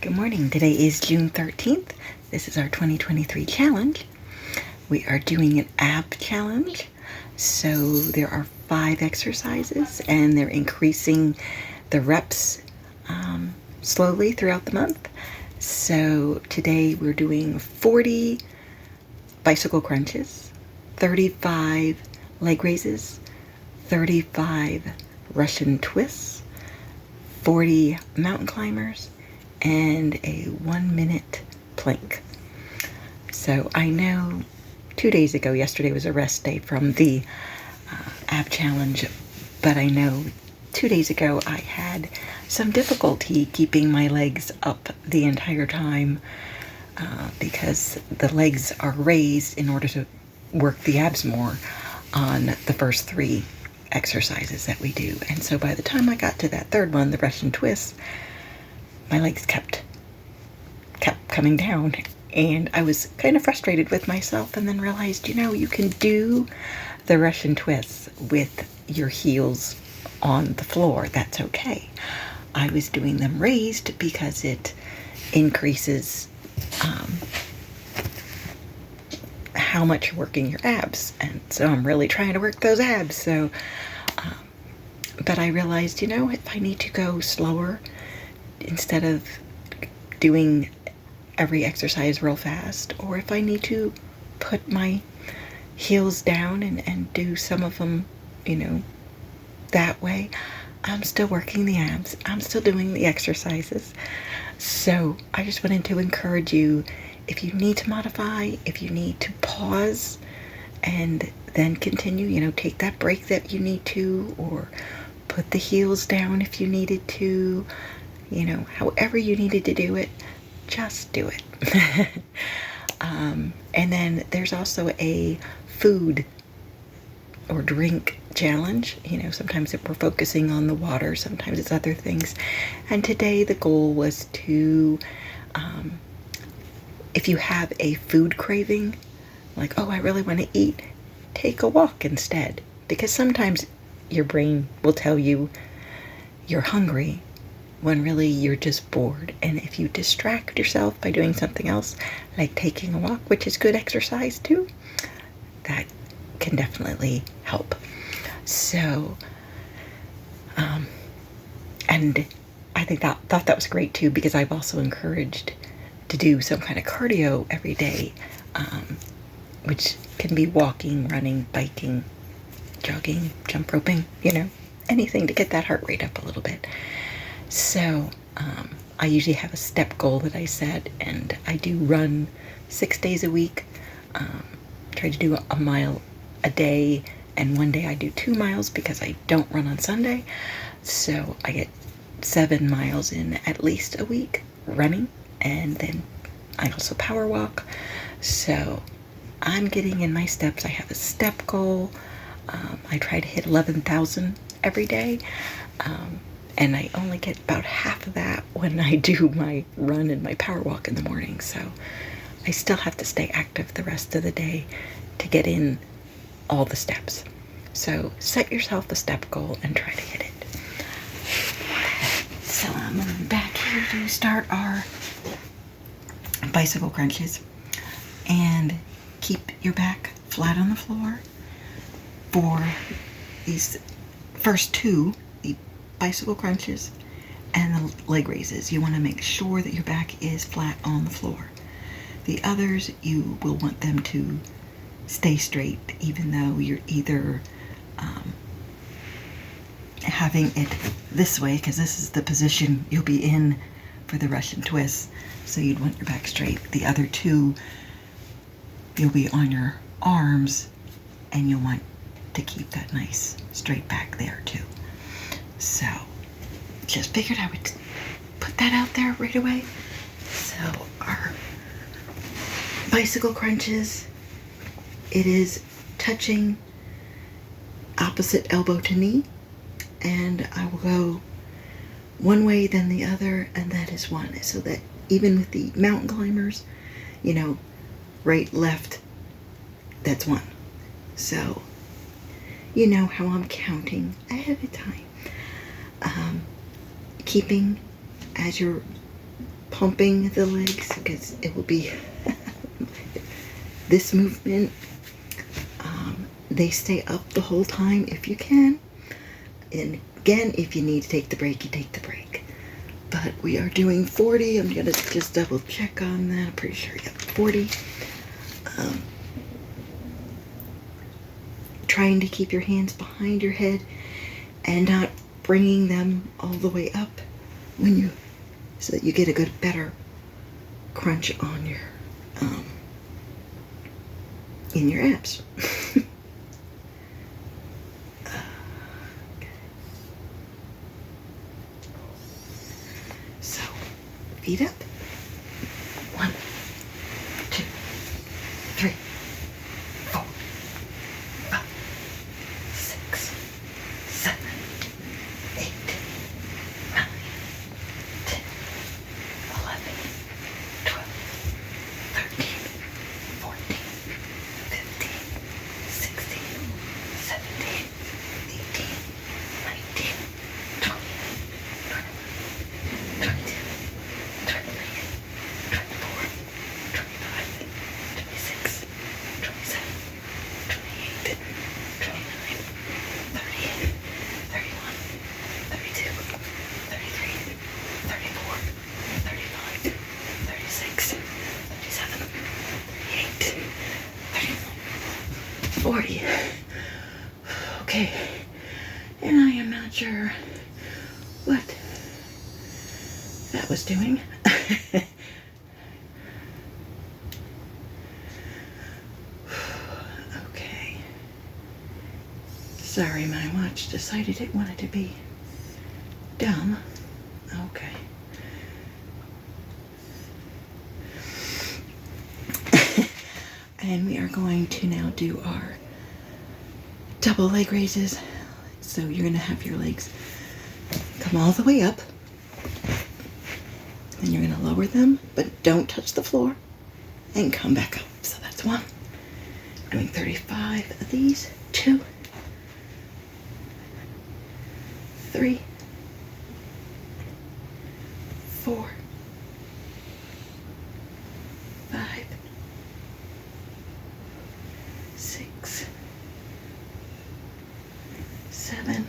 Good morning. Today is June 13th. This is our 2023 challenge. We are doing an ab challenge. So there are 5 exercises and they're increasing the reps slowly throughout the month. So today we're doing 40 bicycle crunches, 35 leg raises, 35 Russian twists, 40 mountain climbers, and a 1-minute plank. So I know 2 days ago, yesterday was a rest day from the ab challenge, but I know 2 days ago I had some difficulty keeping my legs up the entire time because the legs are raised in order to work the abs more on the first 3 exercises that we do. And so by the time I got to that third one, the Russian twist, my legs kept coming down, and I was kind of frustrated with myself, and then realized, you can do the Russian twists with your heels on the floor. That's okay. I was doing them raised because it increases how much you're working your abs, and so I'm really trying to work those abs. So but I realized, if I need to go slower, instead of doing every exercise real fast, or if I need to put my heels down and do some of them, that way, I'm still working the abs. I'm still doing the exercises. So I just wanted to encourage you, if you need to modify, if you need to pause and then continue, take that break that you need to, or put the heels down if you needed to, however you needed to do it, just do it. And then there's also a food or drink challenge. Sometimes if we're focusing on the water, sometimes it's other things. And today the goal was to, if you have a food craving, like, oh, I really want to eat, take a walk instead. Because sometimes your brain will tell you you're hungry when really you're just bored. And if you distract yourself by doing something else, like taking a walk, which is good exercise too, that can definitely help. So, and I think thought that was great too, because I've also encouraged to do some kind of cardio every day, which can be walking, running, biking, jogging, jump roping, anything to get that heart rate up a little bit. So I usually have a step goal that I set, and I do run 6 days a week. Try to do a mile a day, and one day I do 2 miles because I don't run on Sunday. So I get 7 miles in at least a week running, and then I also power walk. So I'm getting in my steps. I have a step goal. I try to hit 11,000 every day. And I only get about half of that when I do my run and my power walk in the morning. So I still have to stay active the rest of the day to get in all the steps. So set yourself a step goal and try to hit it. So I'm back here to start our bicycle crunches. And keep your back flat on the floor for these first 2, the bicycle crunches and the leg raises. You want to make sure that your back is flat on the floor. The others, you will want them to stay straight, even though you're either having it this way, because this is the position you'll be in for the Russian twist. So you'd want your back straight. The other 2, you'll be on your arms, and you'll want to keep that nice straight back there too. So just figured I would put that out there right away. So our bicycle crunches, it is touching opposite elbow to knee, and I will go one way then the other, and that is 1. So that even with the mountain climbers, right, left, that's 1. So you know how I'm counting ahead of time. Keeping as you're pumping the legs because it will be this movement. They stay up the whole time if you can. And again, if you need to take the break, you take the break. But we are doing 40. I'm going to just double check on that. I'm pretty sure, yeah, 40. Trying to keep your hands behind your head and not bringing them all the way up when you, so that you get a good, better crunch on your, in your abs. So, feet up. 1, 2, 3, 4, 5, 6, 7, 8, 9, 10, 11, 12, 13, 14, 15, 16, 17, 18, 19, 20, 21, 22, 23, 24, 25, 26, 27, 28, 29, 30, 31, 32, 33, 34, 35, 36, 37, 38, 39, 40. Okay, and I am not sure what that was doing. Okay. Sorry, my watch decided it wanted to be dumb. Okay. And we are going to now do our double leg raises. So you're going to have your legs come all the way up. And you're going to lower them, but don't touch the floor. And come back up. So that's 1. Doing 35 of these. 2, 3, 4, 5, 6, 7,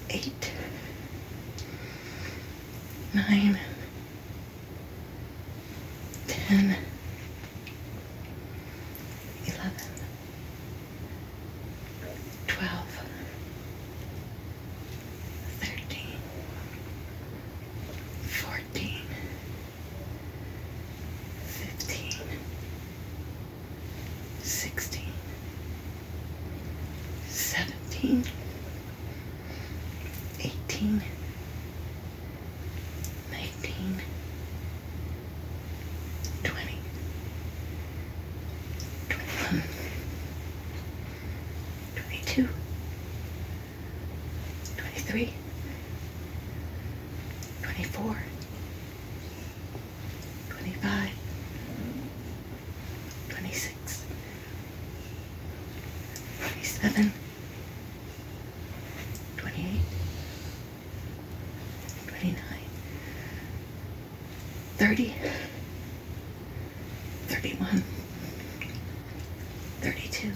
8, 9, 10, 11, 12, 13, 14, 15, 16, 17, 18, 19, 20, 21, 22, 23, 24, 25, 26, 27, 28, 29, 30, 31, 32,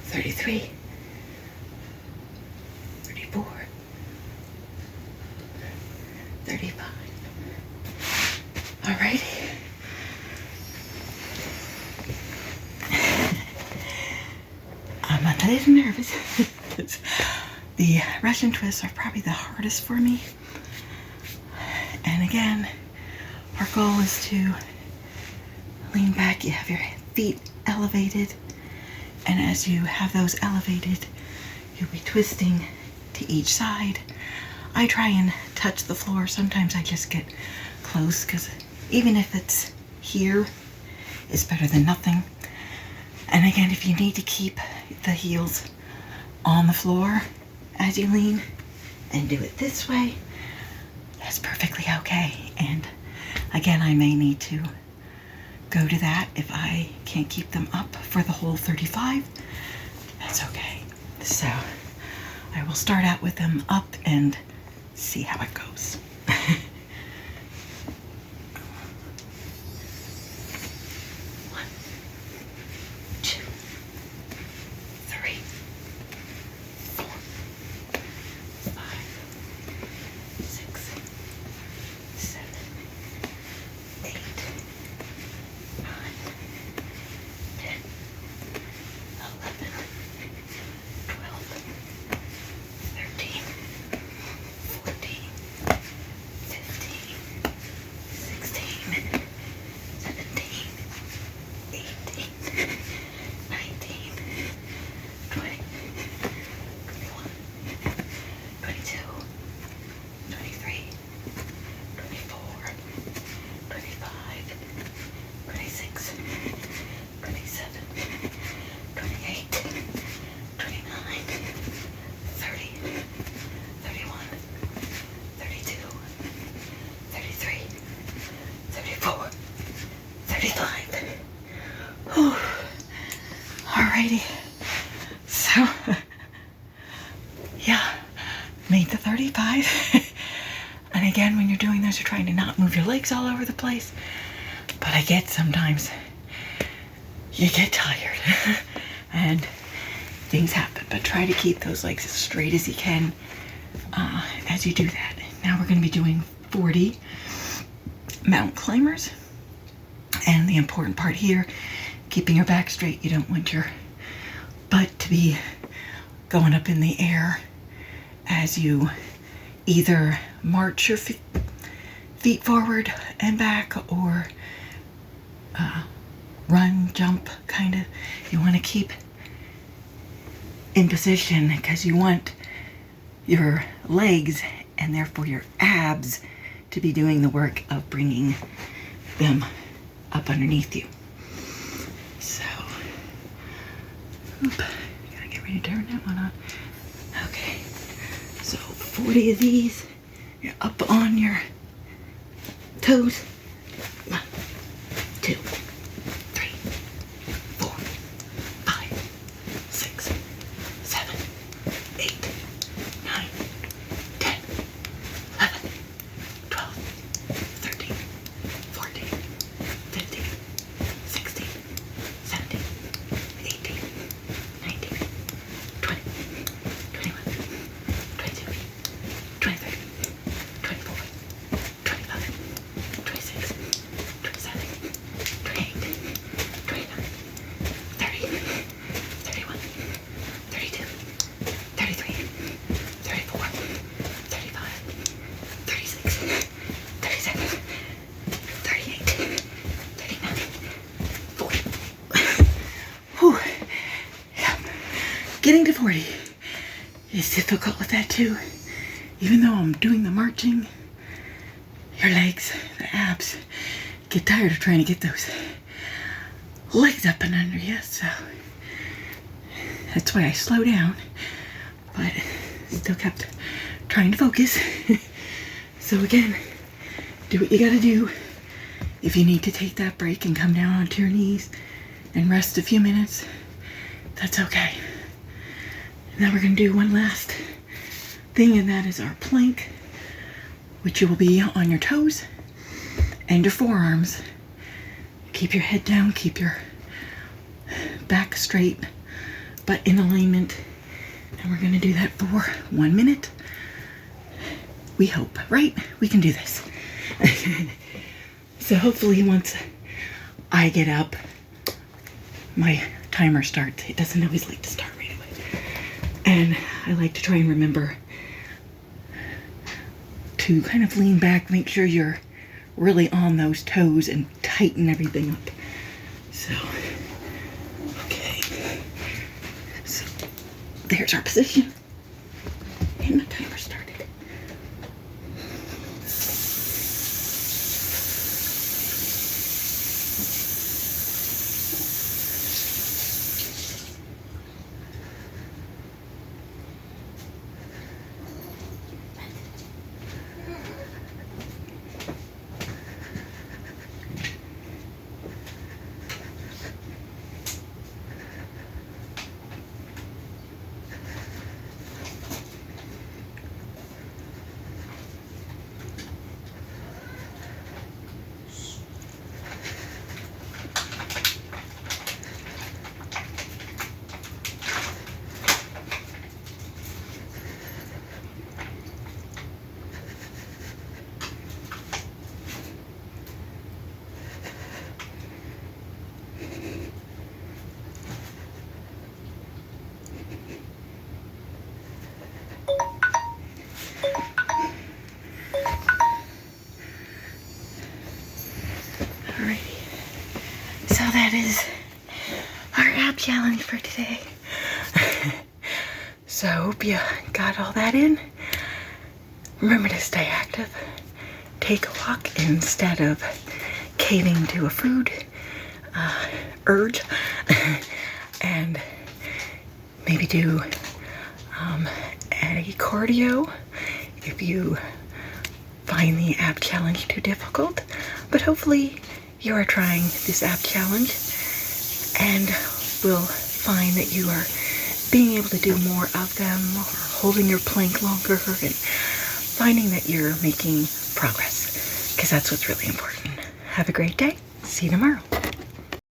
33, 34, 35. Alrighty. I'm a little nervous. The Russian twists are probably the hardest for me. And again, our goal is to lean back. You have your feet elevated. And as you have those elevated, you'll be twisting to each side. I try and touch the floor. Sometimes I just get close because even if it's here, it's better than nothing. And again, if you need to keep the heels on the floor as you lean and do it this way, that's perfectly okay. And again, I may need to go to that if I can't keep them up for the whole 35. That's okay. So I will start out with them up and see how it goes. Alrighty, so yeah, made the 35. And again, when you're doing this, you're trying to not move your legs all over the place. But I get sometimes you get tired and things happen. But try to keep those legs as straight as you can as you do that. Now we're going to be doing 40 mountain climbers. And the important part here, keeping your back straight. You don't want your butt to be going up in the air as you either march your feet forward and back or run, jump, kind of. You want to keep in position because you want your legs and therefore your abs to be doing the work of bringing them up underneath you. So, gotta get ready to turn that one on. Okay, so 40 of these. You're up on your toes. 1, 2, 3, 4, 5, 6, 7, 8, 9, 10, 11, 12, 13, 14, 15, 16, 17, 18, 19, 20, 21, 22, 23, 24, 25, 26, 27, 28, 29, 30, 31, 32, 33, 34, 35, 36, 37, 38, 39, 40. Whew. Yeah. Getting to 40 is difficult with that too. Even though I'm doing the marching, your legs, the abs, get tired of trying to get those legs up and under you. So that's why I slow down, but still kept trying to focus. So again, do what you gotta do. If you need to take that break and come down onto your knees and rest a few minutes, that's okay. Now we're gonna do one last thing, and that is our plank, which you will be on your toes and your forearms. Keep your head down, keep your back straight, but in alignment. And we're gonna do that for 1 minute. We hope, right? We can do this. So hopefully once I get up, my timer starts. It doesn't always like to start right away. And I like to try and remember to kind of lean back, make sure you're really on those toes and tighten everything up. So, okay. So, there's our position. And the timer started. challenge for today. So I hope you got all that in. Remember to stay active. Take a walk instead of caving to a food urge. And maybe do a cardio if you find the ab challenge too difficult. But hopefully you are trying this ab challenge and will find that you are being able to do more of them, or holding your plank longer, and finding that you're making progress, because that's what's really important. Have a great day. See you tomorrow.